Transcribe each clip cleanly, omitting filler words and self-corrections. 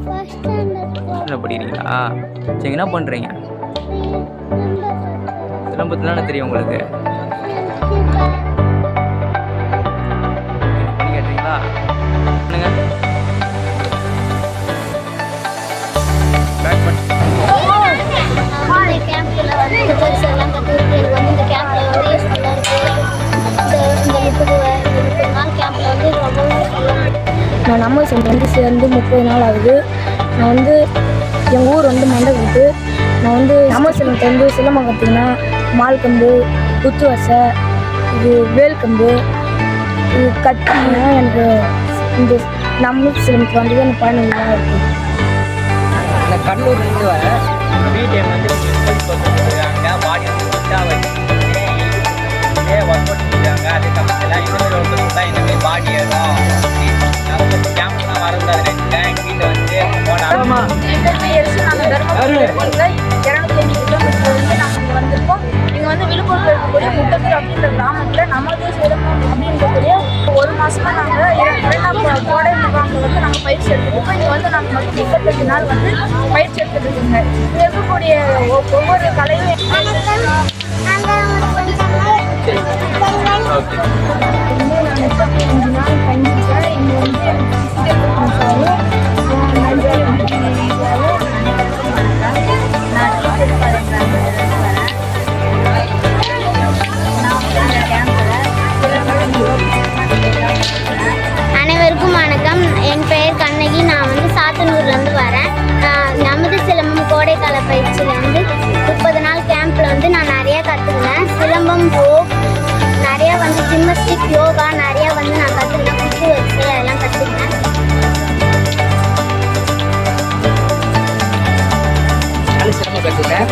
என்ன படிக்கிறீங்களா? சரி, என்ன பண்ணுறீங்க? சிலம்பத்தில் என்ன தெரியும் உங்களுக்கு? பண்ணி கேட்டீங்களா? பண்ணுங்க. பேக் பண்ணி கேம்ப்ல வந்து இந்த பரிசு எல்லாம் கற்றுக்கிட்டு எனக்கு வந்து இந்த கேம்ப்ல வந்து யூஸ்ஃபுல்லாக இருக்குது. இந்த 30 நாள் கேம்ப்ல வந்து ரொம்பவே யூஸ்ஃபுல்லாக. நான் நம்ம வந்து சேர்ந்து 30 நாள் ஆகுது. நான் வந்து எங்கள் ஊர் வந்து மண்டபத்து. நான் வந்து நம்ம சிலம்பத்தை வந்து சிலம்பம் கற்றுக்கினா மால்கம்பு, குத்து வசை, இது வேல்கம்பு, இது கத்தினா எனக்கு இந்த நம்ம சிலம்பத்தில் வந்து எனக்கு பயனுள்ளதாக இருக்குது. நான் கடலூர்லேருந்து வரேன். வீட்டைம் வந்து சொல்லிருக்காங்க, பாடி வந்து ஃபிட்டாக வச்சுக்கிட்டு ஒர்க் அவுட் செஞ்சாங்க. அதே சமயத்தில் இன்னொரு ஒருத்தர் தான் இந்தமாதிரி பாடி ஏறும் நம்ம கேம்ப்லாம் வரக்கூடாது நினைச்சிட்டேன். எங்கள் வீட்டில் வந்து போனாலும் நாங்கள் தர்மபுரியில் 205 கிலோமீட்டர் வந்து நாங்கள் இங்கே வந்திருக்கோம். இங்கே வந்து விழுப்புரத்தில் இருக்கக்கூடிய முட்டத்தூர் அப்படின்ற கிராமத்தில் நமது சிலம்பம் அப்படின்றக்கூடிய 1 மாதமாக நாங்கள் 2 கோடை முகாமில் வந்து நாங்கள் பயிற்சி எடுத்துருக்கோம். இங்கே வந்து நாங்கள் மொத்தம் 35 நாள் வந்து பயிற்சி எடுத்துருக்கோங்க. இங்கே இருக்கக்கூடிய ஒவ்வொரு கலையும் ஓகே. நான் 35 நாள் பயணிச்சேன். இங்கே வந்து அனைவருக்கும் வணக்கம். என் பெயர் கண்ணகி. நான் வந்து சாத்தனூர்லேருந்து வரேன். நமது சிலம்பம் கோடைக்கால பயிற்சியில் வந்து 30 நாள் கேம்பில் வந்து நான் நிறையா கற்றுக்கினேன். சிலம்பம், ரோப், நிறையா வந்து ஜிம்னாஸ்டிக், யோகா நிறையா வந்து நான் கற்றுக்கினேன். குத்து வரிசை அதெல்லாம் கற்றுக்கினேன். சிலம்பம் கற்றுட்டேன்.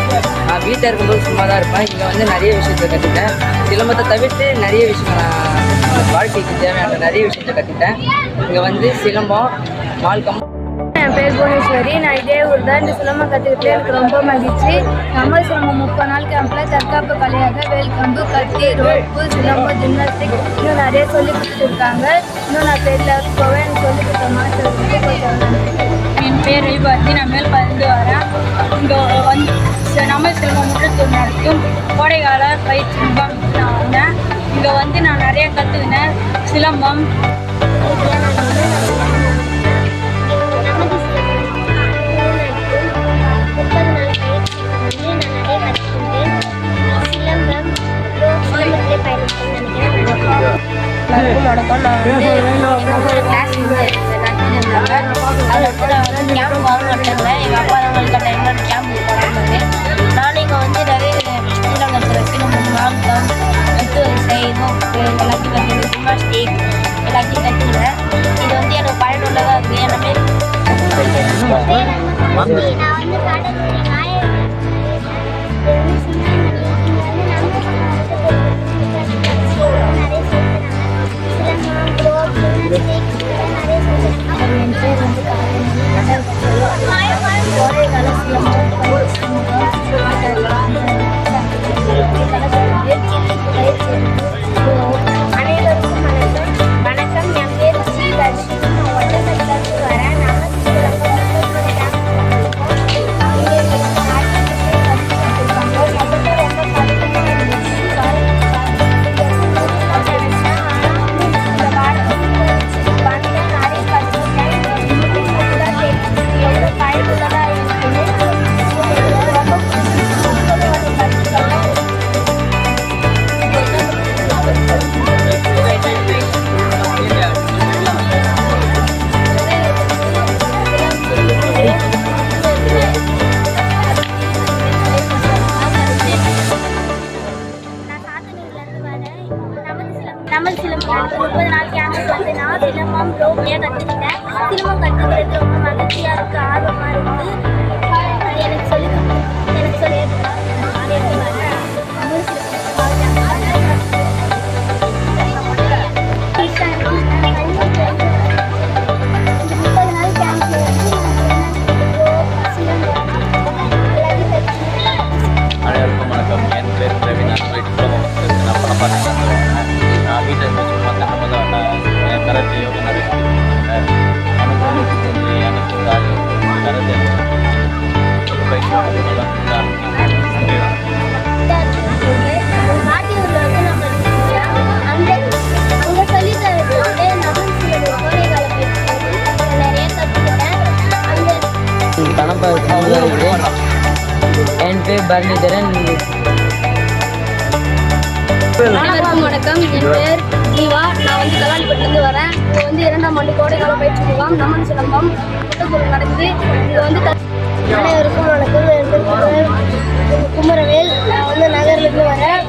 நான் வீட்டில் இருக்கும்போது சும்மா தான் இருப்பேன். இங்கே வந்து நிறைய விஷயத்தை கற்றுட்டேன். சிலம்பத்தை தவிர்த்து நிறைய விஷயம் நான் வாழ்க்கைக்கு தேவையான நிறைய விஷயத்தை கற்றுட்டேன். இங்கே வந்து சிலம்பம், மால்கம். என் பேர் புவனேஸ்வரி. நான் இதே ஊர் தான். இந்த சிலம்பம் கற்றுக்கிட்டு எனக்கு ரொம்ப மகிழ்ச்சி. நம்ம சிலம்பம் 30 நாள் கேம்பில் தற்காப்பு கலையாக வேல்கம்பு, கத்தி, ரோப்பு, சிலம்பம், ஜிம்னாஸ்டிக் இன்னும் நிறைய சொல்லி கொடுத்துருக்காங்க. இன்னும் நான் பெரிய லெவலுக்கு போவேன். எனக்கு சொல்லி கொடுத்த மாஸ்டருக்கு கொஞ்சம். என் பேர் ரவிபாரதி. நான் மேல்பாளையந்து வரேன். இங்கே வந்து நம்ம சிலம்பம் முட்டத்தூர் நடத்தும் கோடைக்கால பயிற்சி முகாமுக்கு நான் வந்தேன். இங்கே வந்து நான் நிறைய கற்றுக்கினேன். சிலம்பம், எல்லாருக்கும் வணக்கம். நான் வந்து கிளாஸ் கேம்ப் வாங்கினதில்ல. எங்கள் அப்பா தான் கட்டாயமாக கேம்ப் போடாமல் நானும் இங்கே வந்து நிறைய ஸ்ரீலங்கத்தில் சிலம்பம், மால்கம், குத்து வரிசை, ரோப்பு எல்லாத்தையும் கற்றுக்கினேன். ஜிம்னாஸ்டிக் எல்லாத்தையும் கற்றுக்கினேன். இது வந்து எனக்கு பயனுள்ளதாக இருக்குது. எல்லாமே நான் வந்து கடலூர் பரணிதரன். அனைவருக்கும் வணக்கம். என் பேர் ஜீவா. நான் வந்து கல்லாணிப்பட்டிலேருந்து வரேன். இங்கே வந்து 2ஆம் ஆண்டு கோடைக்கால பயிற்சி முகாம் நமன் சிலம்பம் முட்டக்கூர் நடக்குது. இங்கே வந்து அனைவருக்கும் வணக்கம். என் பேர் குமரவேல். நான் வந்து நகர்லேருந்து வரேன்.